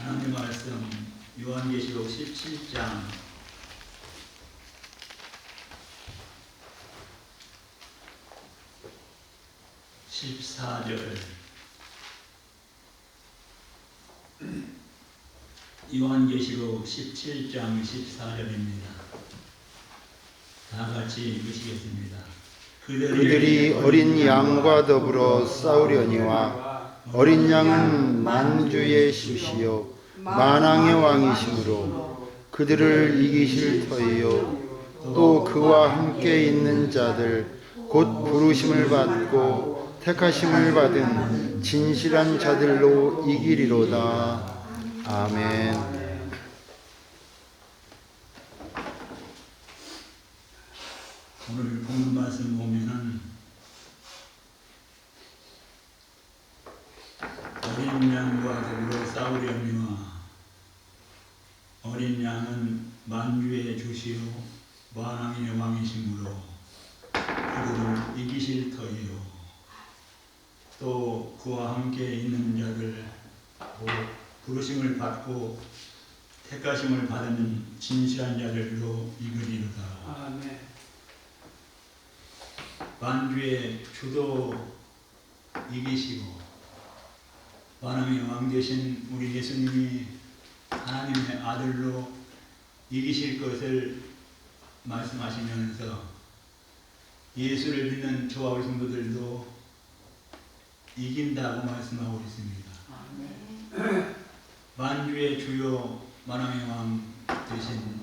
하나님 말씀 요한계시록 17장 14절. 요한계시록 17장 14절입니다. 다 같이 읽으시겠습니다. 그들이 어린 양과 더불어 싸우려니와 어린 양은 만주의 숫이요 만왕의 왕이시므로 그들을 이기실 터이요 또 그와 함께 있는 자들 곧 부르심을 받고 택하심을 받은 진실한 자들로 이기리로다. 아멘. 오늘 본문 말씀 보면은 어린 양과 더불어 싸우려니와 어린 양은 만주의 주시요 만왕의 왕이시므로 그들을 이기실 터이요 또 그와 함께 있는 자들 곧 부르심을 받고 택하심을 받은 진실한 자들로 이끄리로다. 아멘. 만주의 주도 이기시고 만왕의 왕 되신 우리 예수님이 하나님의 아들로 이기실 것을 말씀하시면서 예수를 믿는 저와 우리 성도들도 이긴다고 말씀하고 있습니다. 아멘. 만주의 주요 만왕의 왕 되신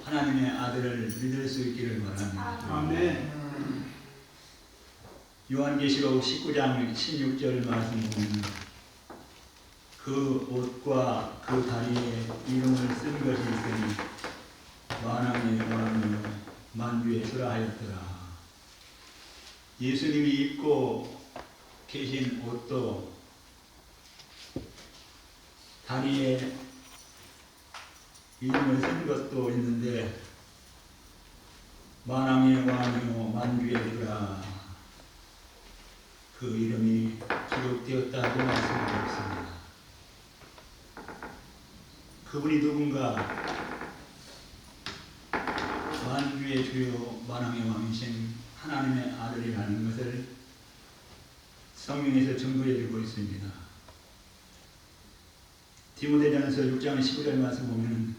하나님의 아들을 믿을 수 있기를 바랍니다. 아멘. 요한계시록 19장 16절 말씀 보면 그 옷과 그 다리에 이름을 쓴 것이 있으니 만왕의 왕이요 만주의 주라 하였더라. 예수님이 입고 계신 옷도 다리에 이름을 쓴 것도 있는데 만왕의 왕이요 만주의 주라 그 이름이 기록되었다고 말씀하고 있습니다. 그분이 누군가? 만주의 주요 만왕의 왕이신 하나님의 아들이라는 것을 성경에서 증거해 주고 있습니다. 디모데전서 6장 15절 말씀 보면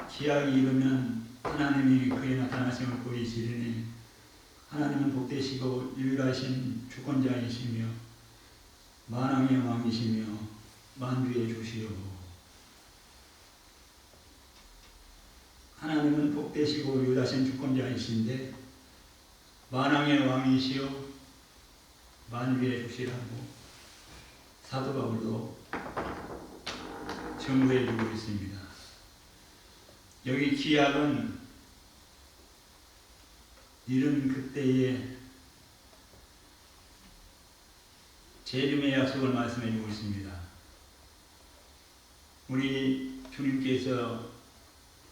기약이 이르면 하나님이 그의 나타나심을 보이시리니 하나님은 복되시고 유일하신 주권자이시며 만왕의 왕이시며 만주의 주시요. 하나님은 복되시고 유일하신 주권자이신데 만왕의 왕이시요 만주의 주시라고 사도 바울도 증거해 주고 있습니다. 여기 기약은 이른 그때에 재림의 약속을 말씀해 주고 있습니다. 우리 주님께서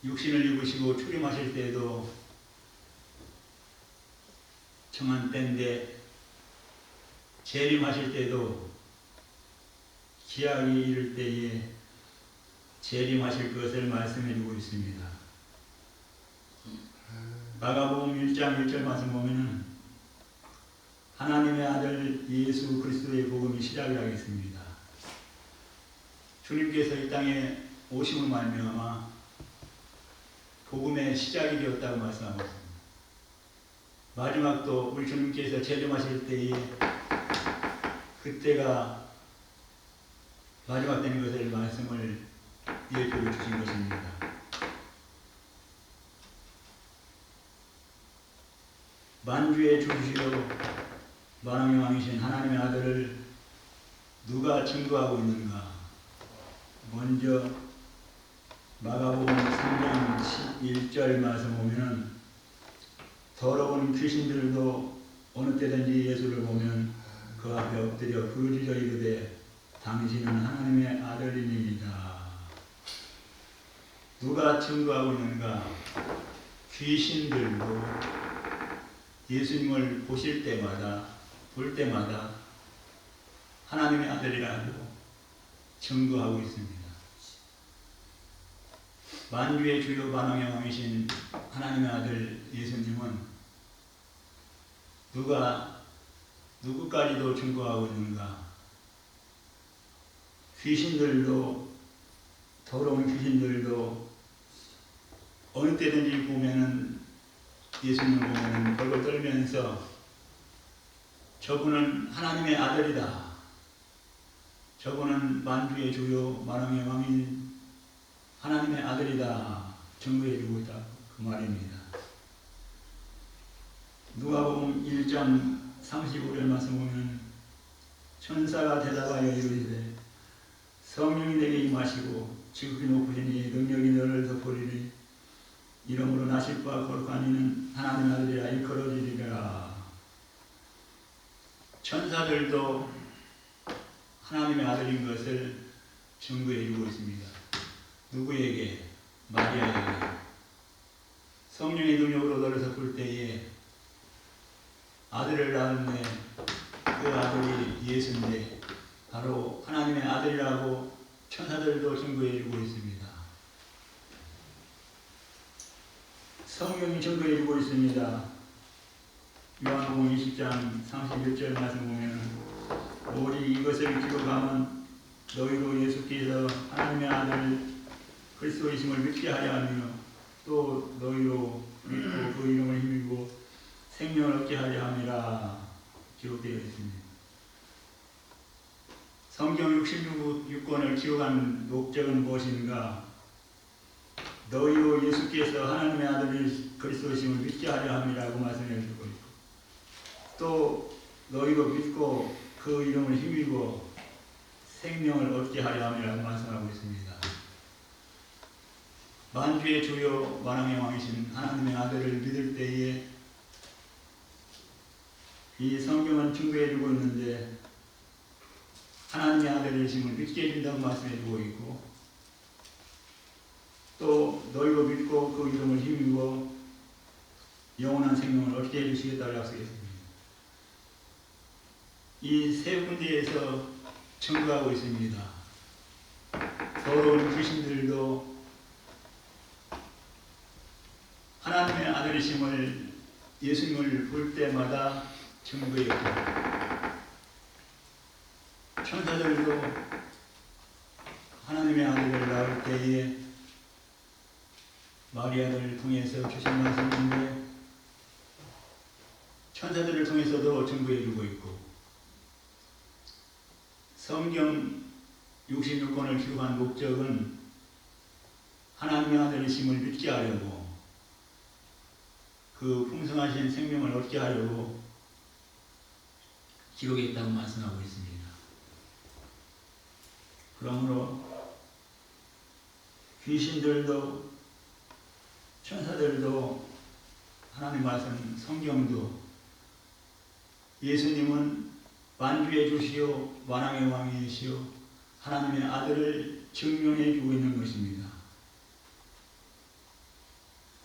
육신을 입으시고 출임하실 때에도 정한 때인데 재림하실 때도 기약이 이를 때에 재림하실 것을 말씀해 주고 있습니다. 마가복음 1장 1절 말씀 보면은 하나님의 아들 예수 그리스도의 복음이 시작을 하겠습니다. 주님께서 이 땅에 오심을 말미암아 복음의 시작이 되었다고 말씀하고 있습니다. 마지막도 우리 주님께서 재림하실 때에 그때가 마지막 되는 것을 말씀을 예표해 주신 것입니다. 만주의 주시요 만왕의 왕이신 하나님의 아들을 누가 증거하고 있는가? 먼저 마가복음 3장 11절 말씀 보면 더러운 귀신들도 어느 때든지 예수를 보면 그 앞에 엎드려 부르짖어 이르되 당신은 하나님의 아들이니이다. 누가 증거하고 있는가? 귀신들도 예수님을 보실 때마다 볼 때마다 하나님의 아들이라고 증거하고 있습니다. 만주의 주요 만왕의 왕이신 하나님의 아들 예수님은 누구까지도 증거하고 있는가? 귀신들도, 더러운 귀신들도 어느 때든지 보면은, 예수님을 보면은 벌벌 떨면서 저분은 하나님의 아들이다, 저분은 만주의 주요 만왕의 왕인 하나님의 아들이다 증거해주고 있다, 그 말입니다. 누가복음 1장 35절 말씀 보면 천사가 대답하여 이르되 성령이 내게 임하시고 지극히 높으시니 능력이 너를 덮으리니 이러므로 나실 바 거룩한 이는 하나님의 아들이라 일컬어지리라. 천사들도 하나님의 아들인 것을 증거해주고 있습니다. 누구에게? 마리아에게. 성령의 능력으로 너를 덮을 때에 아들을 낳았네. 그 아들이 예수인데 바로 하나님의 아들이라고 천사들도 증거해주고 있습니다. 성경이 증거해주고 있습니다. 요한복음 20장 31절 말씀 보면 오직 이것을 기록하면 너희로 예수께서 하나님의 아들 그리스도이심을 믿게 하려 하며 또 너희로 믿고 그 이름을 힘입고 생명을 얻게 하려 함이라 기록되어 있습니다. 성경 66권을 기록한 목적은 무엇인가? 너희로 예수께서 하나님의 아들 그리스도이심을 믿게 하려 함이라고 말씀해 주고 있고 또 너희로 믿고 그 이름을 힘입고 생명을 얻게 하려 함이라고 말씀하고 있습니다. 만주의 주요 만왕의 왕이신 하나님의 아들을 믿을 때에 이 성경은 증거해주고 있는데 하나님의 아들이심을 믿게 해준다고 말씀해주고 있고 또 너희로 믿고 그 이름을 힘입어 영원한 생명을 얻게 해주시겠다고 약속했습니다. 이 세 군데에서 증거하고 있습니다. 더러운 귀신들도 하나님의 아들이심을 예수님을 볼 때마다 증거했고 천사들도 하나님의 아들을 낳을 때에 마리아를 통해서 주신 말씀인데 천사들을 통해서도 증거해주고 있고 성경 66권을 기록한 목적은 하나님의 아들이심을 믿게 하려고 그 풍성하신 생명을 얻게 하려고 기록에 있다고 말씀하고 있습니다. 그러므로 귀신들도 천사들도 하나님 말씀 성경도 예수님은 만주의 주시오 만왕의 왕이시오 하나님의 아들을 증명해 주고 있는 것입니다.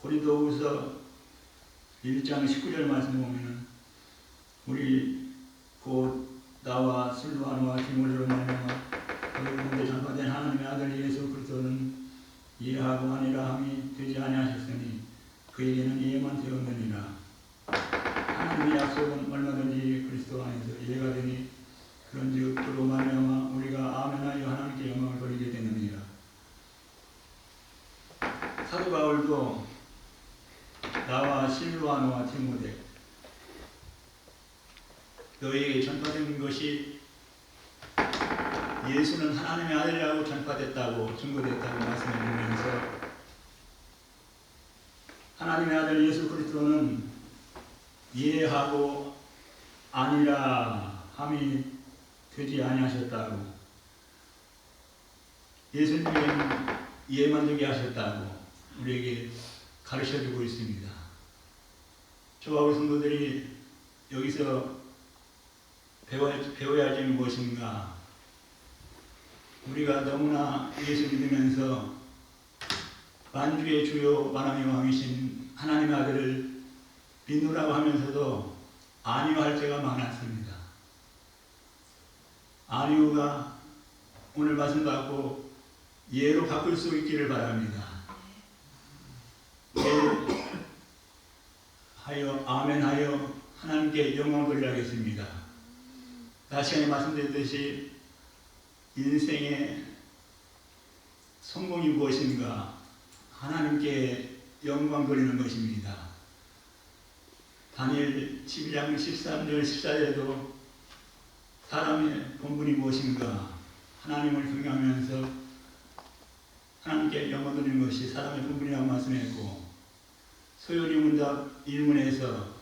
고린도후서 1장 19절 말씀 보면 우리 곧 나와 실바나와 디모데로 말미암아 너희 가운데 전파된 하나님의 아들 예수 그리스도는 이해하고 아니라 함이 되지 아니하셨으니 그에게는 이해만 되었느니라. 하나님의 약속은 얼마든지 그리스도 안에서 이해가 되니 그런즉 그로 말미암아 우리가 아멘하여 하나님께 영광을 돌리게 되느니라. 사도 바울도 나와 실바나와 디모데 너희에게 전파된 것이 예수는 하나님의 아들이라고 전파됐다고 증거됐다고 말씀해 주면서 하나님의 아들 예수 그리스도는 이해하고 아니라 함이 되지 아니하셨다고 예수님은 이해만 되게 하셨다고 우리에게 가르쳐주고 있습니다. 저와 우리 성도들이 여기서 배워야 할 무엇인가? 우리가 너무나 예수 믿으면서 만주의 주요 만왕의 왕이신 하나님의 아들을 믿노라고 하면서도 아니오 할 때가 많았습니다. 아니오가 오늘 말씀 받고 예로 바꿀 수 있기를 바랍니다. 예 하여 아멘하여 하나님께 영광 돌리겠습니다. 다시 전에 말씀드렸듯이 인생의 성공이 무엇인가? 하나님께 영광 돌리는 것입니다. 다니엘 12장 13절 14절에도 사람의 본분이 무엇인가? 하나님을 경외하면서 하나님께 영광 돌리는 것이 사람의 본분이라고 말씀했고, 소요리 문답 1문에서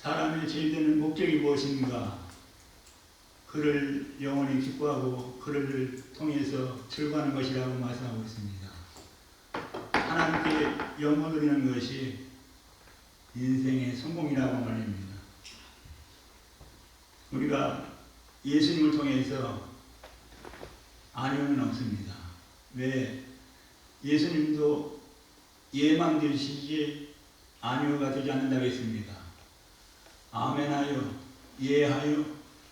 사람의 제일 되는 목적이 무엇인가? 그를 영원히 기뻐하고 그를 통해서 즐거워하는 것이라고 말씀하고 있습니다. 하나님께 영광 돌리는 것이 인생의 성공이라고 말입니다. 우리가 예수님을 통해서 안위는 없습니다. 왜? 예수님도 예만 되시기에 안위가 되지 않는다고 했습니다. 아멘하여 예하여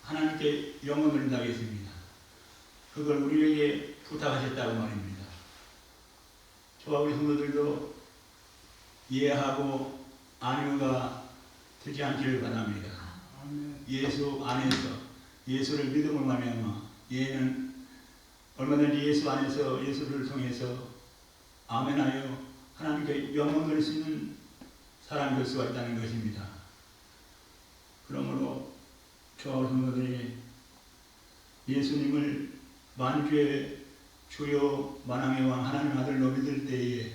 하나님께 영광 돌린다고 했습니다. 그걸 우리에게 부탁하셨다고 말입니다. 저와 우리 성도들도 예하고 안위가 되지 않기를 바랍니다. 예수 안에서 예수를 믿음으로 말미암아 예는 얼마든지 예수 안에서 예수를 통해서 아멘하여 하나님께 영광 돌릴 수 있는 사람이 될 수가 있다는 것입니다. 그러므로 저와 성도들이 예수님을 만주의 주요 만왕의 왕 하나님 아들로 믿을 때에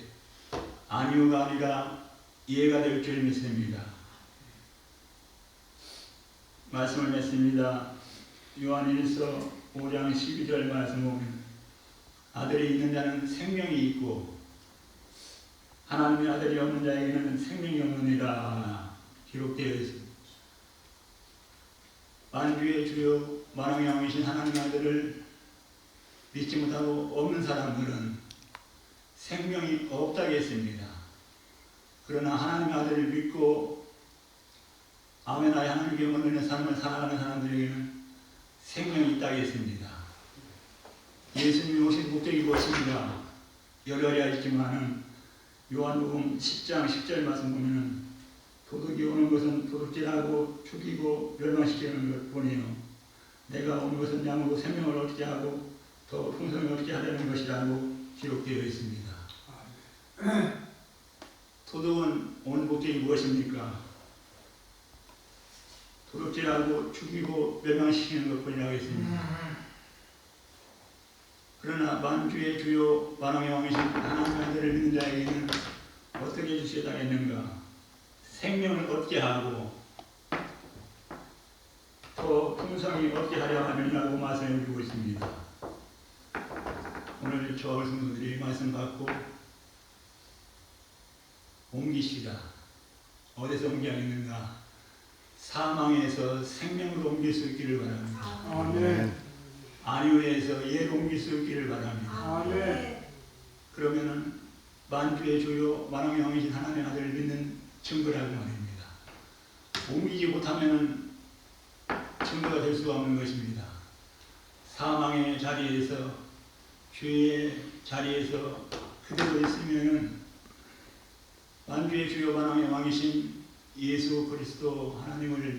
안위가 아니라 이해가 될 줄 믿습니다. 말씀을 맺습니다. 요한일서 5장 12절 말씀 보면 아들이 있는 자는 생명이 있고 하나님의 아들이 없는 자에게는 생명이 없느니라 기록되어 있습니다. 만주의 주요 만왕의 왕이신 하나님의 아들을 믿지 못하고 없는 사람들은 생명이 없다고 했습니다. 그러나 하나님의 아들을 믿고 아멘하여 하나님께 원하는 삶을 살아가는 사람들에게는 생명이 있다고 했습니다. 예수님이 오신 목적이 무엇인가? 여러 가지가 있지만은 요한복음 10장 10절 말씀 보면은 도둑이 오는 것은 도둑질하고 죽이고 멸망시키는 것뿐이요 내가 온 것은 양으로 생명을 얻게 하고 더 풍성을 얻게 하려는 것이라고 기록되어 있습니다. 도둑은 온 목적이 무엇입니까? 도둑질하고 죽이고 멸망시키는 것뿐이라고 했습니다. 그러나 만주의 주요 만왕의 왕이신 하나님의 아들을 믿는 자에게는 어떻게 주시겠다겠는가? 생명을 얻게 하고 더 풍성히 얻게 하려 함이라고 말씀해 주고 있습니다. 오늘 저와 성도들이 말씀 받고 옮기시다. 어디서 옮겨야겠는가? 사망에서 생명으로 옮길 수 있기를 바랍니다. 아멘. 안위에서 예로 옮길 수 있기를 바랍니다. 아멘. 그러면은 만주의 주요 만왕의 왕이신 하나님의 아들을 믿는 증거라고 말입니다. 옮기지 못하면은 증거가 될 수가 없는 것입니다. 사망의 자리에서 죄의 자리에서 그대로 있으면은 만주의 주요 만왕의 왕이신 예수 그리스도 하나님을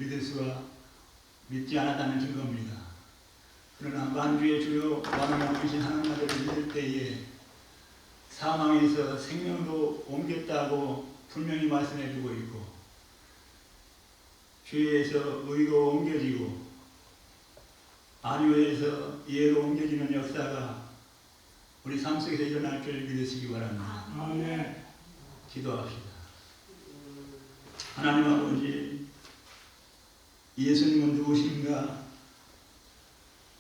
믿지 않았다는 증거입니다. 그러나 만주의 주요 만왕의 왕이신 하나님 아들을 믿을 때에 사망에서 생명으로 옮겼다고 분명히 말씀해 주고 있고 죄에서 의로 옮겨지고 안위에서 예로 옮겨지는 역사가 우리 삶 속에서 일어날 줄 믿으시기 바랍니다. 아멘. 기도합시다. 하나님 아버지, 예수님은 누구신가?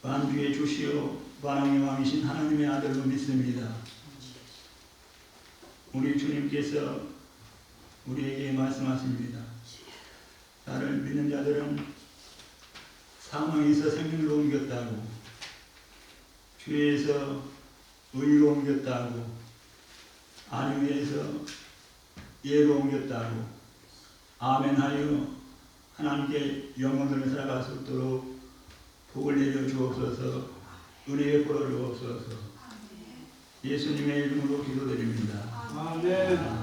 만주의 주시오 만왕의 왕이신 하나님의 아들로 믿습니다. 우리 주님께서 우리에게 말씀하십니다. 나를 믿는 자들은 사망에서 생명으로 옮겼다고, 죄에서 의로 옮겼다고, 안위에서 예로 옮겼다고, 아멘하여 하나님께 영광을 살아갈 수 있도록 복을 내려 주옵소서. 은혜의 보러 주옵소서. 예수님의 이름으로 기도드립니다. 아멘.